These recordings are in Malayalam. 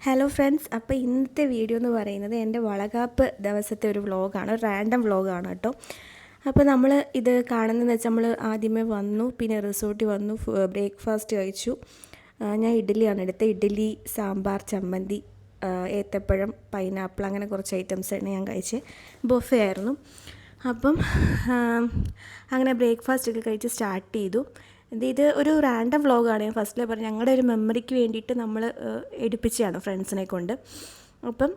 ഹലോ ഫ്രണ്ട്സ്, അപ്പോൾ ഇന്നത്തെ വീഡിയോ എന്ന് പറയുന്നത് എൻ്റെ വളകാപ്പ് ദിവസത്തെ ഒരു വ്ളോഗാണ്, ഒരു റാൻഡം വ്ളോഗാണ് കേട്ടോ. അപ്പോൾ നമ്മൾ ഇത് കാണുന്നതെന്ന് വെച്ചാൽ നമ്മൾ ആദ്യമേ വന്നു, പിന്നെ റിസോർട്ടിൽ വന്നു, ബ്രേക്ക്ഫാസ്റ്റ് കഴിച്ചു. ഞാൻ ഇഡ്ഡലിയാണ് എടുത്തത്. ഇഡ്ഡലി, സാമ്പാർ, ചമ്മന്തി, ഏത്തപ്പഴം, പൈനാപ്പിൾ, അങ്ങനെ കുറച്ച് ഐറ്റംസാണ് ഞാൻ കഴിച്ചത്. ബൊഫേ ആയിരുന്നു. അപ്പം അങ്ങനെ ബ്രേക്ക്ഫാസ്റ്റ് ഒക്കെ കഴിച്ച് സ്റ്റാർട്ട് ചെയ്തു. ഇത് ഒരു റാൻഡം വ്ളോഗാണ്. ഞാൻ ഫസ്റ്റിലെ പറഞ്ഞു, ഞങ്ങളുടെ ഒരു മെമ്മറിക്ക് വേണ്ടിയിട്ട് നമ്മൾ എടുപ്പിച്ചതാണ് ഫ്രണ്ട്സിനെ കൊണ്ട്. അപ്പം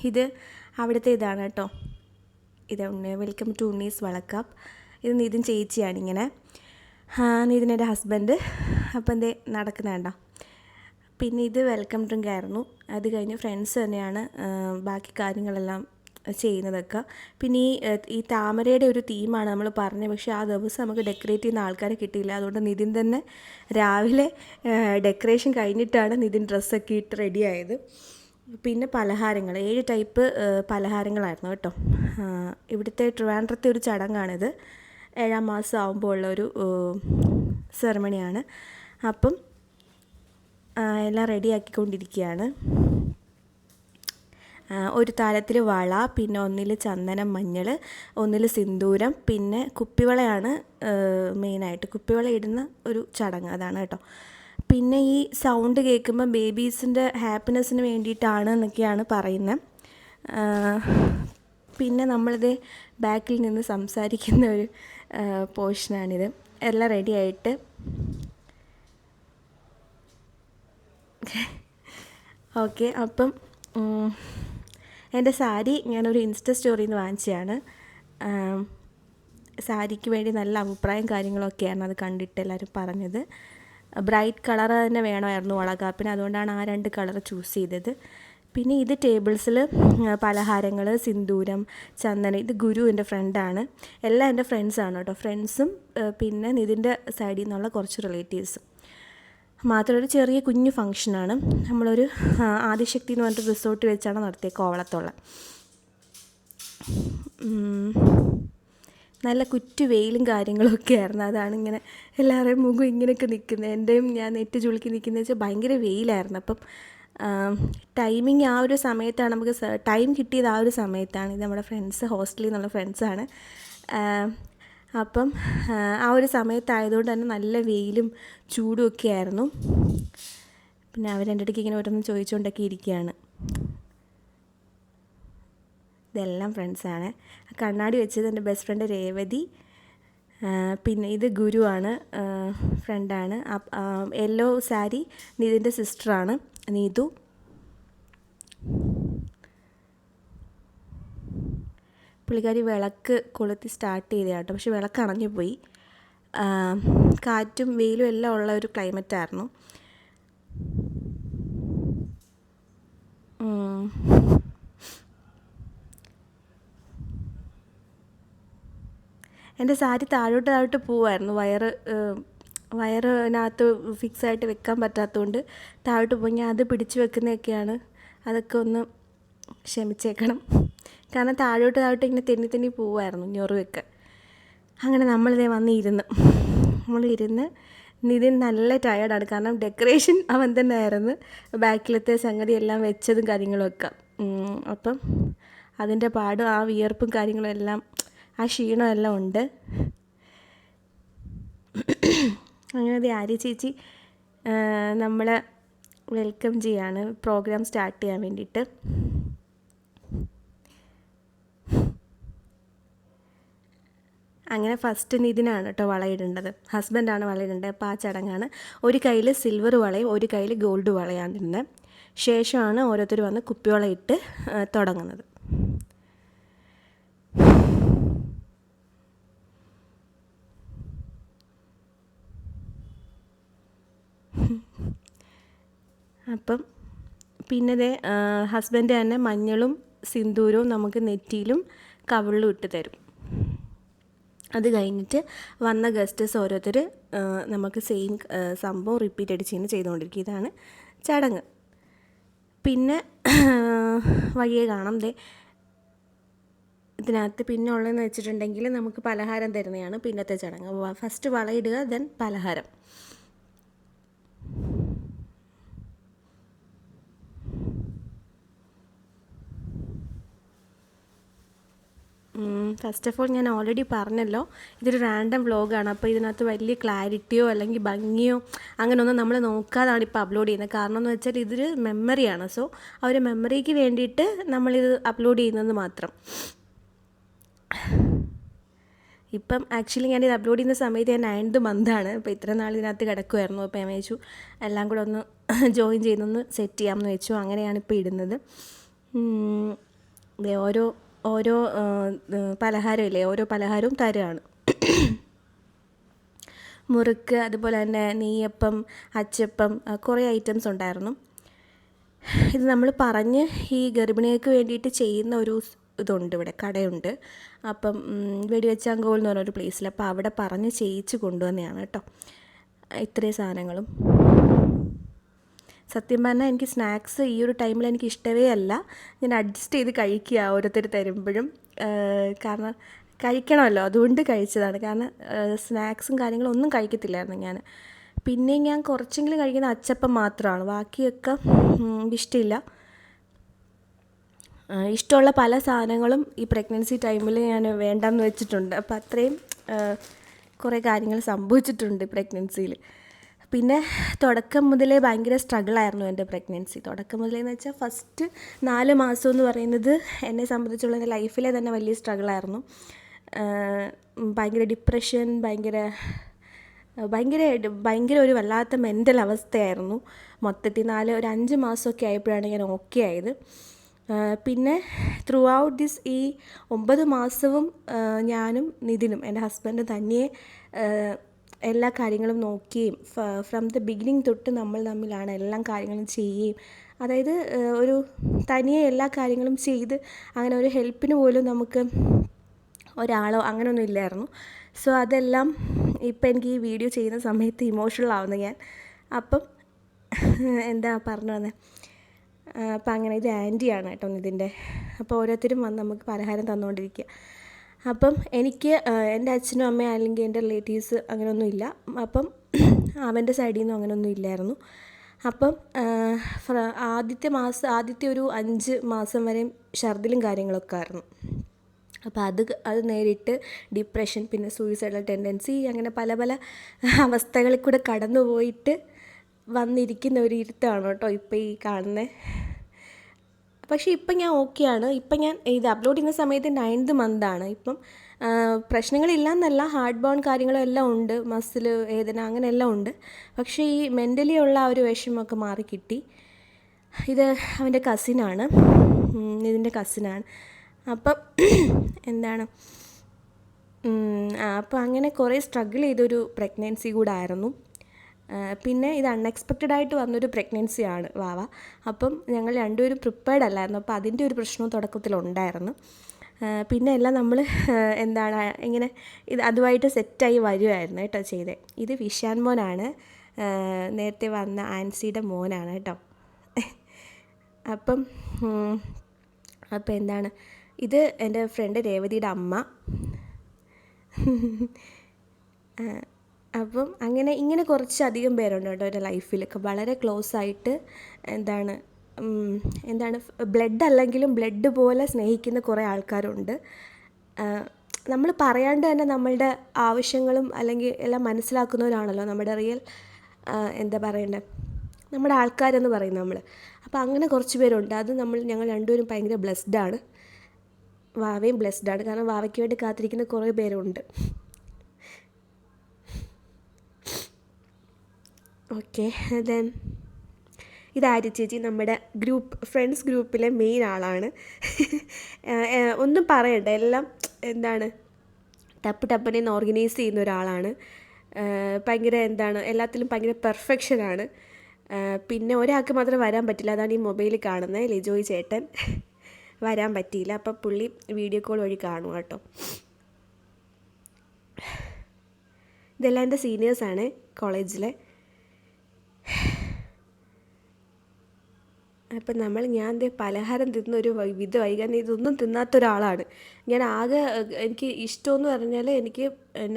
ഇത് അവിടുത്തെ ഇതാണ് കേട്ടോ. ഇത് വെൽക്കം ടു ഉണ്ണീസ് വളക്കാപ്പ്. ഇത് നിതിൻ ചേച്ചിയാണിങ്ങനെ. നിതിൻ എൻ്റെ ഹസ്ബൻഡ്. അപ്പം എന്തേ നടക്കുന്ന വേണ്ട. പിന്നെ ഇത് വെൽക്കം ഡ്രിങ്ക് ആയിരുന്നു. അത് കഴിഞ്ഞ് ഫ്രണ്ട്സ് തന്നെയാണ് ബാക്കി കാര്യങ്ങളെല്ലാം ചെയ്യുന്നതൊക്കെ. പിന്നെ ഈ താമരയുടെ ഒരു തീമാണ് നമ്മൾ പറഞ്ഞത്. പക്ഷേ ആ ദിവസം നമുക്ക് ഡെക്കറേറ്റ് ചെയ്യുന്ന ആൾക്കാരെ കിട്ടിയില്ല. അതുകൊണ്ട് നിതിൻ തന്നെ രാവിലെ ഡെക്കറേഷൻ കഴിഞ്ഞിട്ടാണ് നിതിൻ ഡ്രസ്സൊക്കെ ഇട്ട് റെഡിയായത്. പിന്നെ പലഹാരങ്ങൾ 7 ടൈപ്പ് പലഹാരങ്ങളായിരുന്നു കേട്ടോ. ഇവിടുത്തെ ട്രിവാൻഡ്രത്തെ ഒരു ചടങ്ങാണിത്. 7ാം മാസം ആകുമ്പോൾ ഉള്ളൊരു സെറമണിയാണ്. അപ്പം എല്ലാം റെഡിയാക്കിക്കൊണ്ടിരിക്കുകയാണ്. ഒരു താലത്തിൽ വള, പിന്നെ ഒന്നിൽ ചന്ദനം, മഞ്ഞൾ, ഒന്നിൽ സിന്ദൂരം, പിന്നെ കുപ്പിവളയാണ് മെയിനായിട്ട്. കുപ്പിവള ഇടുന്ന ഒരു ചടങ്ങ് അതാണ് കേട്ടോ. പിന്നെ ഈ സൗണ്ട് കേൾക്കുമ്പോൾ ബേബീസിൻ്റെ ഹാപ്പിനെസ്സിന് വേണ്ടിയിട്ടാണ് എന്നൊക്കെയാണ് പറയുന്നത്. പിന്നെ നമ്മളിത് ബാക്കിൽ നിന്ന് സംസാരിക്കുന്ന ഒരു പോർഷനാണിത്. എല്ലാം റെഡിയായിട്ട് ഓക്കെ. അപ്പം എൻ്റെ സാരി ഞാനൊരു ഇൻസ്റ്റ സ്റ്റോറിയിൽ നിന്ന് വാങ്ങിച്ചതാണ്. സാരിക്ക് വേണ്ടി നല്ല അഭിപ്രായം കാര്യങ്ങളൊക്കെയാണ് അത് കണ്ടിട്ട് എല്ലാവരും പറഞ്ഞത്. ബ്രൈറ്റ് കളർ തന്നെ വേണമായിരുന്നു വളകാപ്പിന്, അതുകൊണ്ടാണ് ആ 2 കളർ ചൂസ് ചെയ്തത്. പിന്നെ ഇത് ടേബിൾസിൽ പലഹാരങ്ങൾ, സിന്ദൂരം, ചന്ദനം. ഇത് ഗുരു എൻ്റെ ഫ്രണ്ടാണ്. എല്ലാം എൻ്റെ ഫ്രണ്ട്സാണ് കേട്ടോ. ഫ്രണ്ട്സും പിന്നെ ഇതിൻ്റെ സൈഡിൽ നിന്നുള്ള കുറച്ച് റിലേറ്റീവ്സും. മാത്രമല്ല ഒരു ചെറിയ കുഞ്ഞു ഫങ്ഷനാണ്. നമ്മളൊരു ആദിശക്തി എന്ന് പറഞ്ഞിട്ട് റിസോർട്ട് വെച്ചാണ് നടത്തിയത്, കോവളത്തുള്ള. നല്ല കുറ്റു വെയിലും കാര്യങ്ങളൊക്കെ ആയിരുന്നു. അതാണ് ഇങ്ങനെ എല്ലാവരുടെയും മുഖം ഇങ്ങനെയൊക്കെ നിൽക്കുന്നത്. എൻ്റെയും ഞാൻ നെറ്റ് ചുളുക്കി നിൽക്കുന്നത് വെച്ചാൽ ഭയങ്കര വെയിലായിരുന്നു. അപ്പം ടൈമിങ് ആ ഒരു സമയത്താണ് നമുക്ക് ടൈം കിട്ടിയത്. ആ ഒരു സമയത്താണ്. ഇത് നമ്മുടെ ഫ്രണ്ട്സ്, ഹോസ്റ്റലിൽ നിന്നുള്ള ഫ്രണ്ട്സാണ്. അപ്പം ആ ഒരു സമയത്തായതുകൊണ്ട് തന്നെ നല്ല വെയിലും ചൂടും ഒക്കെ ആയിരുന്നു. പിന്നെ അവരെൻ്റെ അടുത്തേക്ക് ഇങ്ങനെ ഓരോന്നും ചോദിച്ചുകൊണ്ടൊക്കെ ഇരിക്കുകയാണ്. ഇതെല്ലാം ഫ്രണ്ട്സാണ്. കണ്ണാടി വെച്ചത് എൻ്റെ ബെസ്റ്റ് ഫ്രണ്ട് രേവതി. പിന്നെ ഇത് ഗുരുവാണ്, ഫ്രണ്ടാണ്. യെല്ലോ സാരി നിതിൻ്റെ സിസ്റ്ററാണ് നീതു. പുള്ളിക്കാരി വിളക്ക് കൊളുത്തി സ്റ്റാർട്ട് ചെയ്ത കേട്ടോ. പക്ഷെ വിളക്ക് അണഞ്ഞു പോയി. കാറ്റും വെയിലും എല്ലാം ഉള്ള ഒരു ക്ലൈമറ്റായിരുന്നു. എൻ്റെ സാരി താഴോട്ട് പോവായിരുന്നു. വയറിനകത്ത് ഫിക്സായിട്ട് വെക്കാൻ പറ്റാത്തതുകൊണ്ട് താഴോട്ട് പോയി. ഞാൻ അത് പിടിച്ച് വെക്കുന്നതൊക്കെയാണ്. അതൊക്കെ ഒന്ന് ക്ഷമിച്ചേക്കണം. കാരണം താഴോട്ട് ഇങ്ങനെ തെന്നി പോവായിരുന്നു ഞൊറിവൊക്കെ. അങ്ങനെ നമ്മളിതേ നമ്മളിരുന്ന് നിതിൻ നല്ല ടയേർഡാണ്. കാരണം ഡെക്കറേഷൻ അവൻ തന്നെ ആയിരുന്നു. ബാക്കിലത്തെ സംഗതി എല്ലാം വെച്ചതും കാര്യങ്ങളുമൊക്കെ. അപ്പം അതിൻ്റെ പാടും ആ വിയർപ്പും കാര്യങ്ങളും എല്ലാം, ആ ക്ഷീണം എല്ലാം ഉണ്ട്. അങ്ങനെ ആര്യ ചേച്ചി നമ്മളെ വെൽക്കം ചെയ്യാണ് പ്രോഗ്രാം സ്റ്റാർട്ട് ചെയ്യാൻ വേണ്ടിയിട്ട്. അങ്ങനെ ഫസ്റ്റ് നിതിനാണ് കേട്ടോ വളയിടേണ്ടത്. ഹസ്ബൻഡാണ് വളയിടേണ്ടത്. അപ്പോൾ ആ ചടങ്ങാണ്. ഒരു കയ്യിൽ സിൽവർ വളയും ഒരു കയ്യിൽ ഗോൾഡ് വളയാണ് ഇടുന്നത്. ശേഷമാണ് ഓരോരുത്തർ വന്ന് കുപ്പിവള ഇട്ട് തുടങ്ങുന്നത്. അപ്പം പിന്നെ ഹസ്ബൻഡ് തന്നെ മഞ്ഞളും സിന്ദൂരവും നമുക്ക് നെറ്റിയിലും കവിളിലും ഇട്ട് തരും. അത് കഴിഞ്ഞിട്ട് വന്ന ഗസ്റ്റസ് ഓരോരുത്തർ നമുക്ക് സെയിം സംഭവം റിപ്പീറ്റ് അടിച്ച് ചെയ്തുകൊണ്ടിരിക്കും. ഇതാണ് ചടങ്ങ്. പിന്നെ വഴിയെ കാണാം ഇതിനകത്ത് പിന്നെ ഉള്ളതെന്ന് വെച്ചിട്ടുണ്ടെങ്കിൽ നമുക്ക് പലഹാരം തരുന്നതാണ് പിന്നത്തെ ചടങ്ങ്. ഫസ്റ്റ് വളയിടുക, ദെൻ പലഹാരം. ഫസ്റ്റ് ഓഫ് ഓൾ ഞാൻ ഓൾറെഡി പറഞ്ഞല്ലോ, ഇതൊരു റാൻഡം വ്ളോഗാണ്. അപ്പോൾ ഇതിനകത്ത് വലിയ ക്ലാരിറ്റിയോ അല്ലെങ്കിൽ ഭംഗിയോ അങ്ങനെയൊന്നും നമ്മൾ നോക്കാതാണ് ഇപ്പോൾ അപ്ലോഡ് ചെയ്യുന്നത്. കാരണം എന്ന് വെച്ചാൽ ഇതൊരു മെമ്മറിയാണ്. സോ ആ ഒരു മെമ്മറിക്ക് വേണ്ടിയിട്ട് നമ്മളിത് അപ്ലോഡ് ചെയ്യുന്നത് മാത്രം. ഇപ്പം ആക്ച്വലി ഞാനിത് അപ്ലോഡ് ചെയ്യുന്ന സമയത്ത് ഞാൻ 9th മന്താണ്. അപ്പോൾ ഇത്ര നാൾ ഇതിനകത്ത് കിടക്കുമായിരുന്നു. അപ്പോൾ ഞാൻ വെച്ചു എല്ലാം കൂടെ ഒന്ന് ജോയിൻ ചെയ്തൊന്ന് സെറ്റ് ചെയ്യാമെന്ന് വെച്ചു. അങ്ങനെയാണ് ഇപ്പോൾ ഇടുന്നത്. ഓരോ ഓരോ പലഹാരമില്ലേ, ഓരോ പലഹാരവും തരുകയാണ്. മുറുക്ക്, അതുപോലെ തന്നെ നെയ്യപ്പം, അച്ചപ്പം, കുറേ ഐറ്റംസ് ഉണ്ടായിരുന്നു. ഇത് നമ്മൾ പറഞ്ഞ് ഈ ഗർഭിണികൾക്ക് വേണ്ടിയിട്ട് ചെയ്യുന്ന ഒരു ഇതുണ്ട്, ഇവിടെ കടയുണ്ട്. അപ്പം വെടിവെച്ചാങ്കോൾ എന്ന് പറഞ്ഞൊരു പ്ലേസിൽ. അപ്പോൾ അവിടെ പറഞ്ഞ് ചെയ്യിച്ച് കൊണ്ടുവന്നതാണ് കേട്ടോ ഇത്രയും സാധനങ്ങളും. സത്യം പറഞ്ഞാൽ എനിക്ക് സ്നാക്സ് ഈ ഒരു ടൈമിൽ എനിക്ക് ഇഷ്ടമേ അല്ല. ഞാൻ അഡ്ജസ്റ്റ് ചെയ്ത് കഴിക്കുക ഓരോരുത്തർ തരുമ്പോഴും. കാരണം കഴിക്കണമല്ലോ, അതുകൊണ്ട് കഴിച്ചതാണ്. കാരണം സ്നാക്സും കാര്യങ്ങളും ഒന്നും കഴിക്കത്തില്ലായിരുന്നു ഞാൻ. പിന്നെ ഞാൻ കുറച്ചെങ്കിലും കഴിക്കുന്ന അച്ചപ്പം മാത്രമാണ്. ബാക്കിയൊക്കെ ഇഷ്ടമില്ല. ഇഷ്ടമുള്ള പല സാധനങ്ങളും ഈ പ്രഗ്നൻസി ടൈമിൽ ഞാൻ വേണ്ടെന്ന് വെച്ചിട്ടുണ്ട്. അപ്പോൾ അത്രയും കുറേ കാര്യങ്ങൾ സംഭവിച്ചിട്ടുണ്ട് പ്രഗ്നൻസിയിൽ. പിന്നെ തുടക്കം മുതലേ ഭയങ്കര സ്ട്രഗിളായിരുന്നു എൻ്റെ പ്രഗ്നൻസി. തുടക്കം മുതലേന്ന് വെച്ചാൽ ഫസ്റ്റ് 4 മാസം എന്ന് പറയുന്നത് എന്നെ സംബന്ധിച്ചുള്ള എൻ്റെ ലൈഫിലെ തന്നെ വലിയ സ്ട്രഗിളായിരുന്നു. ഭയങ്കര ഡിപ്രഷൻ, ഭയങ്കര ഒരു വല്ലാത്ത മെൻ്റൽ അവസ്ഥയായിരുന്നു മൊത്തത്തിൽ. ഒരു 5 മാസമൊക്കെ ആയപ്പോഴാണ് ഞാൻ ഓക്കെ ആയത്. പിന്നെ ത്രൂ ഔട്ട് ദിസ് ഈ 9 മാസവും ഞാനും നിതിനും എൻ്റെ ഹസ്ബൻഡ് തനിയെ എല്ലാ കാര്യങ്ങളും നോക്കുകയും ഫ്രം ദ ബിഗിനിങ് തൊട്ട് നമ്മൾ തമ്മിലാണ് എല്ലാ കാര്യങ്ങളും ചെയ്യുകയും, അതായത് ഒരു തനിയെ എല്ലാ കാര്യങ്ങളും ചെയ്ത് അങ്ങനെ ഒരു ഹെൽപ്പിന് പോലും നമുക്ക് ഒരാളോ അങ്ങനെയൊന്നും ഇല്ലായിരുന്നു. സോ അതെല്ലാം ഇപ്പം എനിക്ക് ഈ വീഡിയോ ചെയ്യുന്ന സമയത്ത് ഇമോഷണൽ ആവുന്നു ഞാൻ. അപ്പം എന്താ പറഞ്ഞു വന്നത്, അപ്പം അങ്ങനെ ഇത് ആൻറ്റിയാണ് കേട്ടോ ഇതിൻ്റെ. അപ്പോൾ ഓരോരുത്തരും വന്ന് നമുക്ക് പലഹാരം തന്നുകൊണ്ടിരിക്കുക. അപ്പം എനിക്ക് എൻ്റെ അച്ഛനും അമ്മയും അല്ലെങ്കിൽ എൻ്റെ റിലേറ്റീവ്സ് അങ്ങനെയൊന്നുമില്ല. അപ്പം അവൻ്റെ സൈഡിൽ നിന്നും അങ്ങനെയൊന്നും ഇല്ലായിരുന്നു. അപ്പം ആദ്യത്തെ ഒരു 5 മാസം വരെയും ഛർദിലും കാര്യങ്ങളൊക്കെ ആയിരുന്നു. അപ്പോൾ അത് നേരിട്ട് ഡിപ്രഷൻ, പിന്നെ സൂയിസൈഡൽ ടെൻഡൻസി, അങ്ങനെ പല പല അവസ്ഥകളിൽ കൂടെ കടന്നു പോയിട്ട് വന്നിരിക്കുന്ന ഒരു ഇരുത്താണ് കേട്ടോ ഇപ്പോൾ ഈ കാണുന്നത്. പക്ഷേ ഇപ്പം ഞാൻ ഓക്കെയാണ്. ഇപ്പം ഞാൻ ഇത് അപ്ലോഡ് ചെയ്യുന്ന സമയത്ത് 9th മന്താണ്. ഇപ്പം പ്രശ്നങ്ങളില്ല എന്നല്ല, ഹാർട്ട് ബേൺ കാര്യങ്ങളും എല്ലാം ഉണ്ട്, മസിൽ വേദന അങ്ങനെയെല്ലാം ഉണ്ട്. പക്ഷേ ഈ മെൻ്റലി ഉള്ള ആ ഒരു വിഷമമൊക്കെ മാറിക്കിട്ടി. ഇത് അവൻ്റെ കസിനാണ്, ഇതിൻ്റെ കസിനാണ്. അപ്പം എന്താണ് അപ്പോൾ അങ്ങനെ കുറേ സ്ട്രഗിൾ ചെയ്തൊരു പ്രഗ്നൻസി കൂടെ ആയിരുന്നു. പിന്നെ ഇത് അൺഎക്സ്പെക്റ്റഡായിട്ട് വന്നൊരു പ്രഗ്നൻസിയാണ് വാവ. അപ്പം ഞങ്ങൾ രണ്ടുപേരും പ്രിപ്പയർഡ് അല്ലായിരുന്നു. അപ്പോൾ അതിൻ്റെ ഒരു പ്രശ്നവും തുടക്കത്തിലുണ്ടായിരുന്നു. പിന്നെ എല്ലാം നമ്മൾ ഇങ്ങനെ ഇത് അതുമായിട്ട് സെറ്റായി വരുമായിരുന്നു കേട്ടോ ചെയ്തത്. ഇത് വിശാൻ മോനാണ്, നേരത്തെ വന്ന ആൻസിയുടെ മോനാണ് കേട്ടോ. അപ്പം ഇത് എൻ്റെ ഫ്രണ്ട് രേവതിയുടെ അമ്മ. അപ്പം ഇങ്ങനെ കുറച്ചധികം പേരുണ്ട് കേട്ടോ എൻ്റെ ലൈഫിലൊക്കെ വളരെ ക്ലോസ് ആയിട്ട്. ബ്ലഡ് അല്ലെങ്കിലും ബ്ലഡ് പോലെ സ്നേഹിക്കുന്ന കുറേ ആൾക്കാരുണ്ട്. നമ്മൾ പറയാണ്ട് തന്നെ നമ്മളുടെ ആവശ്യങ്ങളും അല്ലെങ്കിൽ എല്ലാം മനസ്സിലാക്കുന്നവരാണല്ലോ നമ്മുടെ റിയൽ നമ്മുടെ ആൾക്കാരെന്ന് പറയും നമ്മൾ. അപ്പോൾ അങ്ങനെ കുറച്ച് പേരുണ്ട്. അത് ഞങ്ങൾ രണ്ടുപേരും ഭയങ്കര ബ്ലെസ്ഡാണ്. വാവയും ബ്ലെസ്ഡാണ്, കാരണം വാവയ്ക്ക് വേണ്ടി കാത്തിരിക്കുന്ന കുറേ പേരുണ്ട്. ഓക്കെ, ദെൻ ഇതാര്യ ചേച്ചി, നമ്മുടെ ഫ്രണ്ട്സ് ഗ്രൂപ്പിലെ മെയിൻ ആളാണ്. ഒന്നും പറയണ്ട, എല്ലാം ടപ്പനെ ഓർഗനൈസ് ചെയ്യുന്ന ഒരാളാണ്. ഭയങ്കര എല്ലാത്തിലും ഭയങ്കര പെർഫെക്ഷനാണ്. പിന്നെ ഒരാൾക്ക് മാത്രം വരാൻ പറ്റില്ല, അതാണ് ഈ മൊബൈലിൽ കാണുന്നത്, ലിജോയ് ചേട്ടൻ വരാൻ പറ്റിയില്ല. അപ്പോൾ പുള്ളി വീഡിയോ കോൾ വഴി കാണും കേട്ടോ. ഇതെല്ലാം എൻ്റെ സീനിയേഴ്സാണ് കോളേജിലെ. അപ്പം ഞാൻ പലഹാരം തിന്നൊരു വിധമായി, കാരണം ഇതൊന്നും തിന്നാത്ത ഒരാളാണ് ഞാൻ. എനിക്ക് ഇഷ്ടമെന്ന് പറഞ്ഞാൽ എനിക്ക്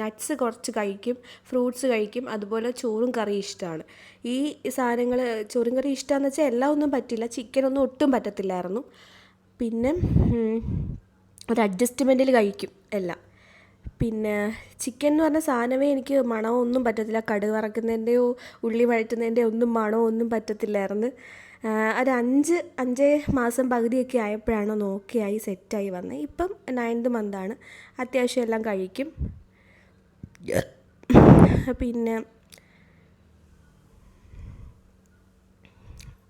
നട്ട്സ് കുറച്ച് കഴിക്കും, ഫ്രൂട്ട്സ് കഴിക്കും, അതുപോലെ ചോറും കറി ഇഷ്ടമാണ്. ഈ സാധനങ്ങൾ ചോറും കറി ഇഷ്ടമാണെന്ന് വെച്ചാൽ എല്ലാം ഒന്നും പറ്റില്ല, ചിക്കനൊന്നും ഒട്ടും പറ്റത്തില്ലായിരുന്നു. പിന്നെ ഒരു അഡ്ജസ്റ്റ്മെൻറ്റിൽ കഴിക്കും എല്ലാം. പിന്നെ ചിക്കൻ എന്ന് പറഞ്ഞ സാധനമേ എനിക്ക് മണമോ ഒന്നും പറ്റത്തില്ല. കടുക് വറക്കുന്നതിൻ്റെയോ ഉള്ളി വഴറ്റുന്നതിൻ്റെയോ ഒന്നും മണമോ ഒന്നും പറ്റത്തില്ലായിരുന്നു. ഒരു 5 മാസം പകുതിയൊക്കെ ആയപ്പോഴാണ് ഓക്കെയായി സെറ്റായി വന്നത്. ഇപ്പം 9th മന്താണ്. അത്യാവശ്യം എല്ലാം കഴിക്കും.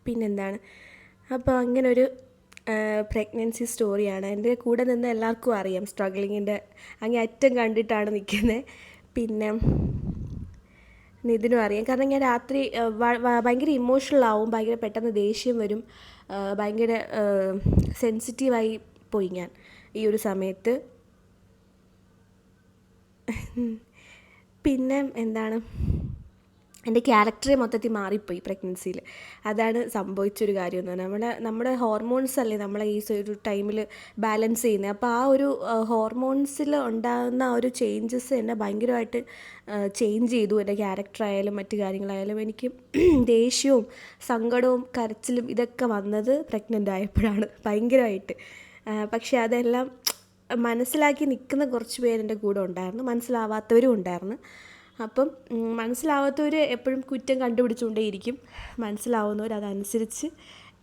പിന്നെന്താണ്, അപ്പോൾ അങ്ങനൊരു പ്രഗ്നൻസി സ്റ്റോറിയാണ്. എൻ്റെ കൂടെ നിന്ന് എല്ലാവർക്കും അറിയാം, സ്ട്രഗ്ലിങ്ങിൻ്റെ അങ്ങേ അറ്റം കണ്ടിട്ടാണ് നിൽക്കുന്നത്. പിന്നെ ഇതിനും അറിയാം, കാരണം ഞാൻ രാത്രി ഭയങ്കര ഇമോഷണൽ ആവും, ഭയങ്കര പെട്ടെന്ന് ദേഷ്യം വരും, ഭയങ്കര സെൻസിറ്റീവായി പോയി ഞാൻ ഈ ഒരു സമയത്ത്. പിന്നെ എന്താണ്, എൻ്റെ ക്യാരക്ടറെ മൊത്തത്തിൽ മാറിപ്പോയി പ്രഗ്നൻസിയിൽ. അതാണ് സംഭവിച്ചൊരു കാര്യം എന്ന് പറഞ്ഞാൽ, നമ്മുടെ ഹോർമോൺസ് അല്ലേ നമ്മളെ ഈ ഒരു ടൈമിൽ ബാലൻസ് ചെയ്യുന്നത്. അപ്പോൾ ആ ഒരു ഹോർമോൺസിൽ ഉണ്ടാകുന്ന ആ ഒരു ചേഞ്ചസ് എന്നെ ഭയങ്കരമായിട്ട് ചേഞ്ച് ചെയ്തു. എൻ്റെ ക്യാരക്ടറായാലും മറ്റു കാര്യങ്ങളായാലും. എനിക്ക് ദേഷ്യവും സങ്കടവും കരച്ചിലും ഇതൊക്കെ വന്നത് പ്രഗ്നൻ്റ് ആയപ്പോഴാണ് ഭയങ്കരമായിട്ട്. പക്ഷേ അതെല്ലാം മനസ്സിലാക്കി നിൽക്കുന്ന കുറച്ച് പേരെൻ്റെ കൂടെ ഉണ്ടായിരുന്നു, മനസ്സിലാവാത്തവരും ഉണ്ടായിരുന്നു. അപ്പം മനസ്സിലാവാത്തവർ എപ്പോഴും കുറ്റം കണ്ടുപിടിച്ചുകൊണ്ടേയിരിക്കും, മനസ്സിലാവുന്നവർ അതനുസരിച്ച്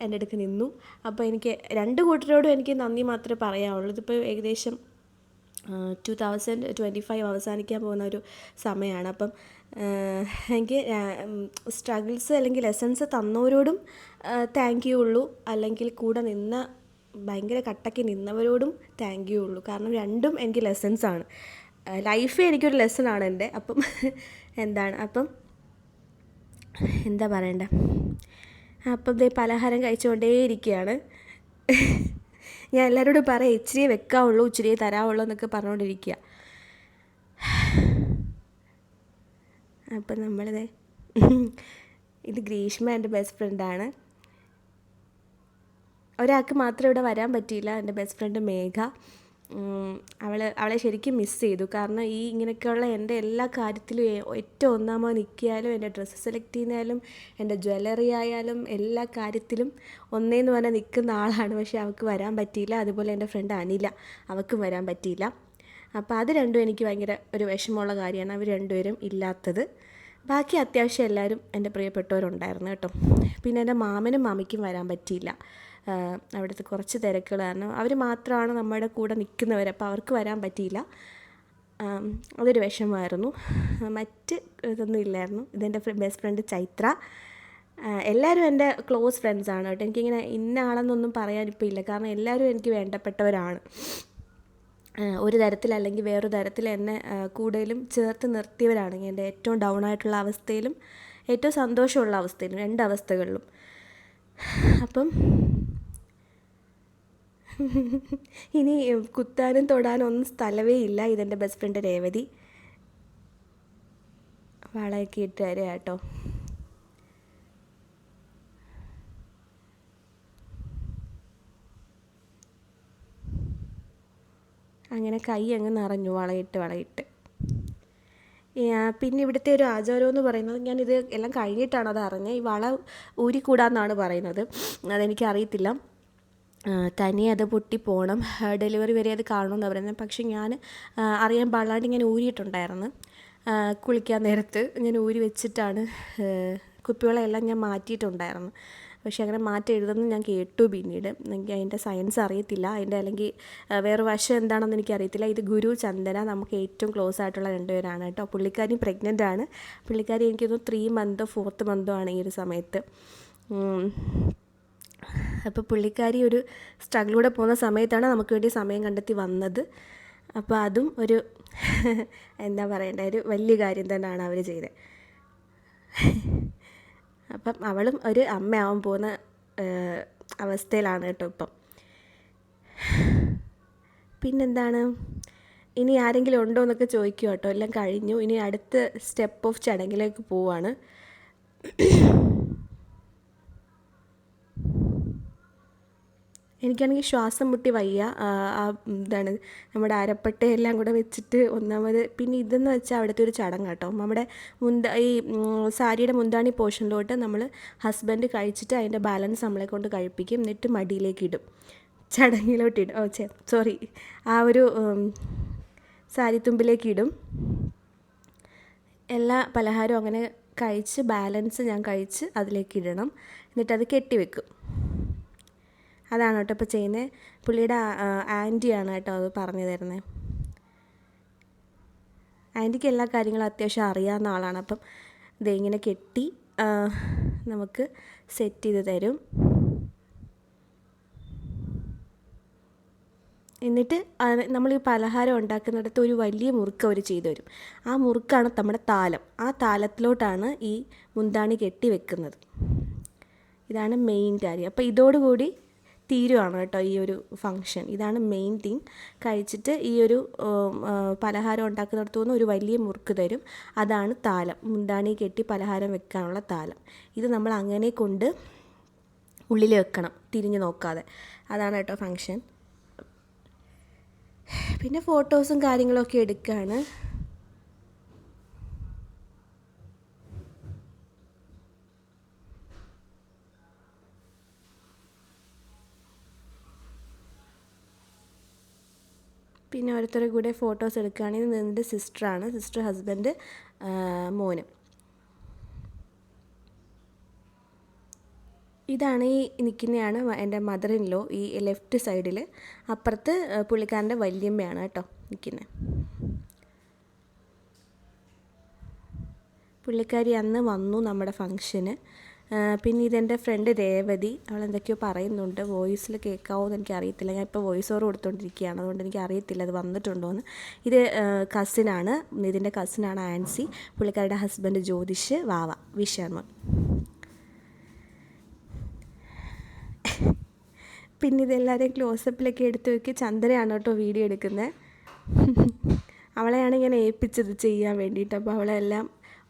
എൻ്റെ അടുക്ക് നിന്നു. അപ്പോൾ എനിക്ക് 2 കൂട്ടരോടും എനിക്ക് നന്ദി മാത്രമേ പറയാവുള്ളൂ. ഇതിപ്പോൾ ഏകദേശം 2025 അവസാനിക്കാൻ പോകുന്ന ഒരു സമയമാണ്. അപ്പം എനിക്ക് സ്ട്രഗിൾസ് അല്ലെങ്കിൽ ലെസൺസ് തന്നവരോടും താങ്ക് യു ഉള്ളൂ, അല്ലെങ്കിൽ കൂടെ നിന്ന ഭയങ്കര കട്ടയ്ക്ക് നിന്നവരോടും താങ്ക് യു ഉള്ളൂ. കാരണം രണ്ടും എനിക്ക് ലെസൺസാണ്. ലൈഫേ എനിക്കൊരു ലെസണാണ് എൻ്റെ. അപ്പം എന്താ പറയണ്ടേ, അപ്പം ദേ പലഹാരം കഴിച്ചുകൊണ്ടേയിരിക്കുകയാണ്. ഞാൻ എല്ലാവരോടും പറയാം, ഇച്ചിരി വെക്കാവുള്ളൂ, ഇച്ചിരി തരാവുള്ളൂ എന്നൊക്കെ പറഞ്ഞുകൊണ്ടിരിക്കുക. അപ്പം നമ്മളിതേ ഇത് ഗ്രീഷ്മ എൻ്റെ ബെസ്റ്റ് ഫ്രണ്ടാണ്. ഒരാൾക്ക് മാത്രം ഇവിടെ വരാൻ പറ്റിയില്ല, എൻ്റെ ബെസ്റ്റ് ഫ്രണ്ട് മേഘ. അവളെ ശരിക്കും മിസ് ചെയ്തു. കാരണം ഈ ഇങ്ങനെയൊക്കെയുള്ള എൻ്റെ എല്ലാ കാര്യത്തിലും ഏറ്റവും ഒന്നാമത് നിൽക്കിയാലും, എൻ്റെ ഡ്രസ്സ് സെലക്ട് ചെയ്യുന്നതായാലും എൻ്റെ ജ്വല്ലറി ആയാലും എല്ലാ കാര്യത്തിലും ഒന്നേന്ന് പറഞ്ഞാൽ നിൽക്കുന്ന ആളാണ്. പക്ഷേ അവൾക്ക് വരാൻ പറ്റിയില്ല. അതുപോലെ എൻ്റെ ഫ്രണ്ട് അനില, അവൾക്കും വരാൻ പറ്റിയില്ല. അപ്പോൾ അത് രണ്ടും എനിക്ക് ഭയങ്കര ഒരു വിഷമമുള്ള കാര്യമാണ്, അവർ രണ്ടുപേരും ഇല്ലാത്തത്. ബാക്കി അത്യാവശ്യം എല്ലാവരും എൻ്റെ പ്രിയപ്പെട്ടവരുണ്ടായിരുന്നു കേട്ടോ. പിന്നെ എൻ്റെ മാമനും മാമിക്കും വരാൻ പറ്റിയില്ല. അവിടുത്തെ കുറച്ച് തിരക്കുകൾ കാരണം അവർ മാത്രമാണ് നമ്മുടെ കൂടെ നിൽക്കുന്നവർ. അപ്പോൾ അവർക്ക് വരാൻ പറ്റിയില്ല, അതൊരു വിഷമമായിരുന്നു. മറ്റ് ഇതൊന്നും ഇല്ലായിരുന്നു. ഇതെൻ്റെ ബെസ്റ്റ് ഫ്രണ്ട് ചൈത്ര. എല്ലാവരും എൻ്റെ ക്ലോസ് ഫ്രണ്ട്സാണ് കേട്ടോ. എനിക്കിങ്ങനെ ഇന്ന ആളെന്നൊന്നും പറയാനിപ്പോൾ ഇല്ല, കാരണം എല്ലാവരും എനിക്ക് വേണ്ടപ്പെട്ടവരാണ്. ഒരു തരത്തിൽ അല്ലെങ്കിൽ വേറൊരു തരത്തിൽ എന്നെ കൂടുതലും ചേർത്ത് നിർത്തിയവരാണ്. എൻ്റെ ഏറ്റവും ഡൗൺ ആയിട്ടുള്ള അവസ്ഥയിലും ഏറ്റവും സന്തോഷമുള്ള അവസ്ഥയിലും, 2 അവസ്ഥകളിലും. അപ്പം ഇനി കുത്താനും തൊടാനും ഒന്നും സ്ഥലമേ ഇല്ല. ഇതെൻ്റെ ബെസ്റ്റ് ഫ്രണ്ട് രേവതി. വളയൊക്കെ ഇട്ട് തരാം കേട്ടോ. അങ്ങനെ കൈ അങ്ങ് നിറഞ്ഞു വളയിട്ട്. പിന്നെ ഇവിടുത്തെ ഒരു ആചാരമെന്ന് പറയുന്നത്, ഞാനിത് എല്ലാം കഴിഞ്ഞിട്ടാണ് അത് അറിഞ്ഞത്, ഈ വള ഊരിക്കൂടാന്നാണ് പറയുന്നത്. അതെനിക്കറിയത്തില്ല, തനിയെ അത് പൊട്ടിപ്പോണം, ഡെലിവറി വരെ അത് കാണുമെന്നാണ് പറയുന്നത്. പക്ഷെ ഞാൻ അറിയാൻ പാടില്ലാണ്ട് ഞാൻ ഊരിയിട്ടുണ്ടായിരുന്നു. കുളിക്കാൻ നേരത്ത് ഞാൻ ഊരി വെച്ചിട്ടാണ് കുപ്പിവളയെല്ലാം ഞാൻ മാറ്റിയിട്ടുണ്ടായിരുന്നു. പക്ഷെ അങ്ങനെ മാറ്റി എഴുതുന്നത് ഞാൻ കേട്ടു പിന്നീട്. എനിക്ക് അതിൻ്റെ സയൻസ് അറിയത്തില്ല, അതിൻ്റെ അല്ലെങ്കിൽ വേറെ വശം എന്താണെന്ന് എനിക്കറിയത്തില്ല. ഇത് ഗുരു ചന്ദന, നമുക്ക് ഏറ്റവും ക്ലോസ് ആയിട്ടുള്ള 2 പേരാണ് കേട്ടോ. പുള്ളിക്കാരി പ്രഗ്നൻ്റ് ആണ്. പുള്ളിക്കാരി എനിക്കൊന്ന് 3 മന്തോ 4th മന്തോ ആണ് ഈ ഒരു സമയത്ത്. അപ്പോൾ പുള്ളിക്കാരി ഒരു സ്ട്രഗിലൂടെ പോകുന്ന സമയത്താണ് നമുക്ക് വേണ്ടി സമയം കണ്ടെത്തി വന്നത്. അപ്പോൾ അതും ഒരു എന്താ പറയണ്ടേ, ഒരു വലിയ കാര്യം തന്നെയാണ് അവർ ചെയ്തത്. അപ്പം അവളും ഒരു അമ്മയാവാൻ പോകുന്ന അവസ്ഥയിലാണ് കേട്ടോ ഇപ്പം. പിന്നെന്താണ്, ഇനി ആരെങ്കിലും ഉണ്ടോ എന്നൊക്കെ ചോദിക്കും കേട്ടോ. എല്ലാം കഴിഞ്ഞു, ഇനി അടുത്ത സ്റ്റെപ്പ് ഓഫ് ചടങ്ങിലേക്ക് പോവാണ്. എനിക്കാണെങ്കിൽ ശ്വാസം മുട്ടി വയ്യ. എന്താണ് നമ്മുടെ അരപ്പട്ടയെല്ലാം കൂടെ വെച്ചിട്ട് ഒന്നാമത്. പിന്നെ ഇതെന്ന് വെച്ചാൽ അവിടുത്തെ ഒരു ചടങ്ങ് കേട്ടോ. നമ്മുടെ ഈ സാരിയുടെ മുന്താണി പോർഷനിലോട്ട് നമ്മൾ ഹസ്ബൻഡ് കഴിച്ചിട്ട് അതിൻ്റെ ബാലൻസ് നമ്മളെ കൊണ്ട് കഴിപ്പിക്കും, എന്നിട്ട് മടിയിലേക്ക് ഇടും. ചടങ്ങിലോട്ടിടും. സോറി, ആ ഒരു സാരിത്തുമ്പിലേക്ക് ഇടും. എല്ലാ പലഹാരവും അങ്ങനെ കഴിച്ച് ബാലൻസ് ഞാൻ കഴിച്ച് അതിലേക്ക് ഇടണം. എന്നിട്ടത് കെട്ടിവെക്കും. അതാണ് കേട്ടോ ഇപ്പോൾ ചെയ്യുന്നത്. പുള്ളിയുടെ ആൻറ്റിയാണ് കേട്ടോ അത് പറഞ്ഞു തരുന്നത്. ആൻറ്റിക്ക് എല്ലാ കാര്യങ്ങളും അത്യാവശ്യം അറിയാവുന്ന ആളാണ്. അപ്പം ഇത് ഇങ്ങനെ കെട്ടി നമുക്ക് സെറ്റ് ചെയ്ത് തരും. എന്നിട്ട് നമ്മൾ ഈ പലഹാരം ഉണ്ടാക്കുന്നിടത്ത് ഒരു വലിയ മുറുക്ക് അവർ ചെയ്തു തരും. ആ മുറുക്കാണ് നമ്മുടെ താലം. ആ താലത്തിലോട്ടാണ് ഈ മുന്താണി കെട്ടി വെക്കുന്നത്. ഇതാണ് മെയിൻ കാര്യം. അപ്പോൾ ഇതോടുകൂടി തീരുവാണ് കേട്ടോ ഈ ഒരു ഫങ്ഷൻ. ഇതാണ് മെയിൻ തിങ്. കഴിച്ചിട്ട് ഈ ഒരു പലഹാരം ഉണ്ടാക്കുന്നിടത്തു നിന്ന് ഒരു വലിയ മുറുക്ക് തരും. അതാണ് താലം, മുന്താണി കെട്ടി പലഹാരം വെക്കാനുള്ള താലം. ഇത് നമ്മൾ അങ്ങനെ കൊണ്ട് ഉള്ളിൽ വെക്കണം, തിരിഞ്ഞ് നോക്കാതെ. അതാണ് കേട്ടോ ഫങ്ഷൻ. പിന്നെ ഫോട്ടോസും കാര്യങ്ങളൊക്കെ എടുക്കുകയാണ്. പിന്നെ ഓരോരുത്തരുടെ കൂടെ ഫോട്ടോസ് എടുക്കുകയാണ്. ഇത് എൻ്റെ സിസ്റ്ററാണ്, സിസ്റ്റർ, ഹസ്ബൻഡ്, മോന്. ഇതാണ് ഈ നിൽക്കുന്നതാണ് എൻ്റെ മദർ ഇൻ ലോ, ഈ ലെഫ്റ്റ് സൈഡിൽ. അപ്പുറത്ത് പുള്ളിക്കാരൻ്റെ വല്യമ്മയാണ് കേട്ടോ നിൽക്കുന്നത്. പുള്ളിക്കാരി അന്ന് വന്നു നമ്മുടെ ഫങ്ഷന്. പിന്നെ ഇതെൻ്റെ ഫ്രണ്ട് രേവതി. അവളെന്തൊക്കെയോ പറയുന്നുണ്ട്, വോയിസിൽ കേൾക്കാവോ എന്ന് എനിക്കറിയത്തില്ല. ഞാൻ ഇപ്പോൾ വോയിസ് ഓവർ കൊടുത്തുകൊണ്ടിരിക്കുകയാണ്, അതുകൊണ്ട് എനിക്കറിയത്തില്ല അത് വന്നിട്ടുണ്ടോ എന്ന്. ഇത് കസിനാണ്, ഇതിൻ്റെ കസിനാണ് ആൻസി. പുള്ളിക്കാരുടെ ഹസ്ബൻഡ് ജ്യോതിഷ്, വാവ വിശാർമോൻ. പിന്നെ ഇതെല്ലാവരെയും ക്ലോസപ്പിലൊക്കെ എടുത്ത് വെക്കി. ചന്ദ്രയാണ് കേട്ടോ വീഡിയോ എടുക്കുന്നത്. അവളെയാണ് ഇങ്ങനെ ഏൽപ്പിച്ചത് ചെയ്യാൻ വേണ്ടിയിട്ട്. അപ്പോൾ അവളെല്ലാം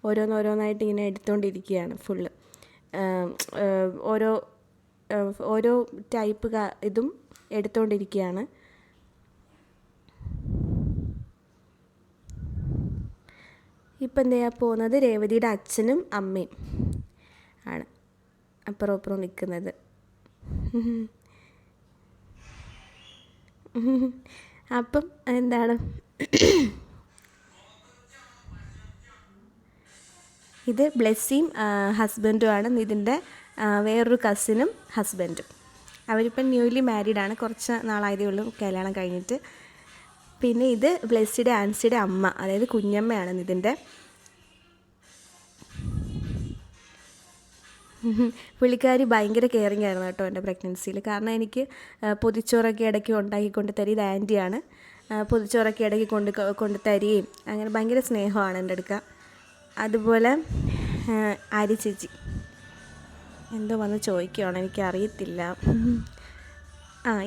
ഓരോന്നായിട്ട് ഇങ്ങനെ എടുത്തുകൊണ്ടിരിക്കുകയാണ് ഫുള്ള്. ഓരോ ടൈപ്പ് ഇതും എടുത്തുകൊണ്ടിരിക്കുകയാണ്. ഇപ്പം എന്താ പോകുന്നത്, രേവതിയുടെ അച്ഛനും അമ്മയും ആണ് അപ്പുറം നിൽക്കുന്നത്. അപ്പം എന്താണ്, ഇത് ബ്ലെസ്സിയും ഹസ്ബൻഡുമാണ്. ഇതിൻ്റെ വേറൊരു കസിനും ഹസ്ബൻഡും. അവരിപ്പം ന്യൂലി മാരീഡാണ്, കുറച്ച് നാളായതേ ഉള്ളൂ കല്യാണം കഴിഞ്ഞിട്ട്. പിന്നെ ഇത് ബ്ലെസ്സിയുടെ ആൻസിയുടെ അമ്മ, അതായത് കുഞ്ഞമ്മയാണ് ഇതിൻ്റെ. പുള്ളിക്കാരി ഭയങ്കര കെയറിങ് ആയിരുന്നു കേട്ടോ എൻ്റെ പ്രഗ്നൻസിയിൽ. കാരണം എനിക്ക് പൊതിച്ചോറൊക്കെ ഇടയ്ക്ക് ഉണ്ടാക്കിക്കൊണ്ട് തരും. ഇത് ആൻറ്റിയാണ്. പൊതിച്ചോറൊക്കെ ഇടയ്ക്ക് കൊണ്ട് തരികയും അങ്ങനെ ഭയങ്കര സ്നേഹമാണ് എൻ്റെ അടുക്ക. അതുപോലെ ആര്യ ചേച്ചി എന്തോ വന്ന് ചോദിക്കുകയാണ്, എനിക്കറിയത്തില്ല.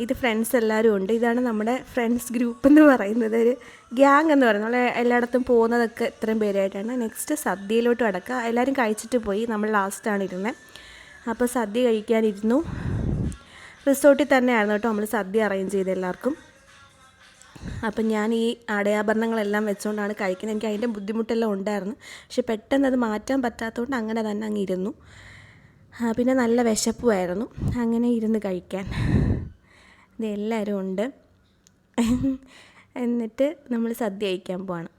ഇത് ഫ്രണ്ട്സ് എല്ലാവരും ഉണ്ട്. ഇതാണ് നമ്മുടെ ഫ്രണ്ട്സ് ഗ്രൂപ്പ് എന്ന് പറയുന്നത്, ഒരു ഗ്യാങ് എന്ന് പറയുന്നത്. നമ്മൾ എല്ലായിടത്തും പോകുന്നതൊക്കെ ഇത്രയും പേരായിട്ടാണ്. നെക്സ്റ്റ് സദ്യയിലോട്ട് അടക്കുക. എല്ലാവരും കഴിച്ചിട്ട് പോയി, നമ്മൾ ലാസ്റ്റാണ് ഇരുന്നത്. അപ്പോൾ സദ്യ കഴിക്കാനിരുന്നു. റിസോർട്ടിൽ തന്നെയായിരുന്നു കേട്ടോ നമ്മൾ സദ്യ അറേഞ്ച് ചെയ്ത് എല്ലാവർക്കും. അപ്പം ഞാൻ ഈ അടയാഭരണങ്ങളെല്ലാം വെച്ചുകൊണ്ടാണ് കഴിക്കുന്നത്. എനിക്ക് അതിൻ്റെ ബുദ്ധിമുട്ടെല്ലാം ഉണ്ടായിരുന്നു, പക്ഷെ പെട്ടെന്ന് അത് മാറ്റാൻ പറ്റാത്തതുകൊണ്ട് അങ്ങനെ തന്നെ അങ്ങ് ഇരുന്നു. പിന്നെ നല്ല വിശപ്പുമായിരുന്നു, അങ്ങനെ ഇരുന്ന് കഴിക്കാൻ. ഇതെല്ലാവരും ഉണ്ട്. എന്നിട്ട് നമ്മൾ സദ്യ കഴിക്കാൻ പോവാണ്.